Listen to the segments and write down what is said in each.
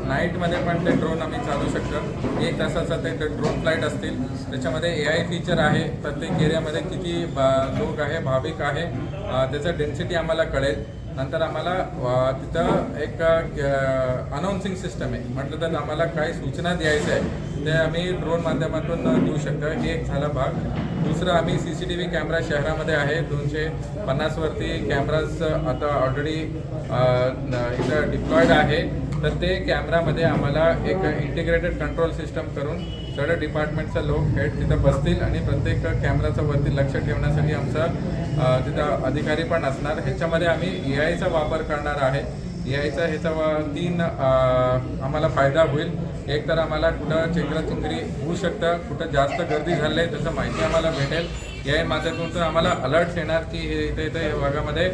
नाईटमध्ये पण ते ड्रोन आम्ही चालू शकतो। 1 तासाचा ते ड्रोन फ्लाईट असतील। त्याच्यामध्ये AI फीचर आहे। प्रत्येक एरियामध्ये किती लोक आहे, भाविक आहे, त्याचं डेन्सिटी आम्हाला कळेल। नंतर आम्हाला तिथं एक अनाउन्सिंग सिस्टम आहे। म्हटलं तर आम्हाला काही सूचना द्यायच्या आहे ते आम्ही ड्रोन माध्यमातून देऊ शकतो। हे एक झाला भाग। दुसरं आम्ही CCTV कॅमेरा शहरामध्ये आहे 250 वरती कॅमेराज आता ऑलरेडी इथं डिप्लॉयड आहे। तर ते कॅमेरामध्ये आम्हाला एक इंटिग्रेटेड कंट्रोल सिस्टम करून सगळ्या डिपार्टमेंटचे लोक हेड तिथं बसतील आणि प्रत्येक कॅमेराचं वरती लक्ष ठेवण्यासाठी आमचा तिथं अधिकारी पण असणार। ह्याच्यामध्ये आम्ही AIचा वापर करणार आहे। AIचा ह्याचा 3 आम्हाला फायदा होईल। एक तर आम्हाला कुठं चेंगराचेंगरी होऊ शकतं, कुठं जास्त गर्दी झाली आहे त्याचं माहिती आम्हाला भेटेल। AI माध्यमातून तर आम्हाला अलर्ट्स येणार की इथे या भागामध्ये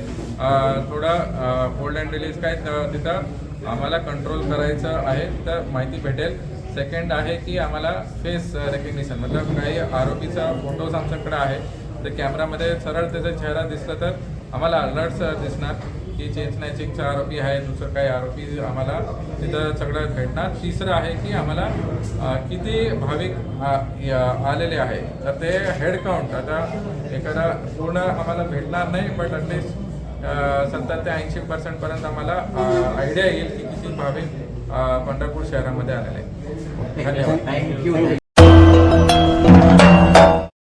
थोडं होल्ड अँड रिलीज काय तिथं आम्हाला कंट्रोल करायचं आहे तर माहिती भेटेल। सेकंड आहे की आम्हाला फेस रेकग्निशन मतलब काही आरोपीचा फोटोज आमच्याकडे आहे तर कॅमेरामध्ये सरळ त्याचा चेहरा दिसला तर आम्हाला अलर्ट्स दिसणार की चेन स्नॅचिंगचा आरोपी आहे, दुसरं काही आरोपी आम्हाला तिथं सगळं भेटणार। तिसरं आहे की आम्हाला किती भाविक आलेले आहे तर ते हेड काउंट आता एखादा पूर्ण आम्हाला भेटणार नाही बट ॲटलिस्ट 70 ते 80% पर्यंत आम्हाला आयडिया येईल की किती भाविक पंढरपूर शहरामध्ये आलेले आहेत। धन्यवाद। थँक्यू।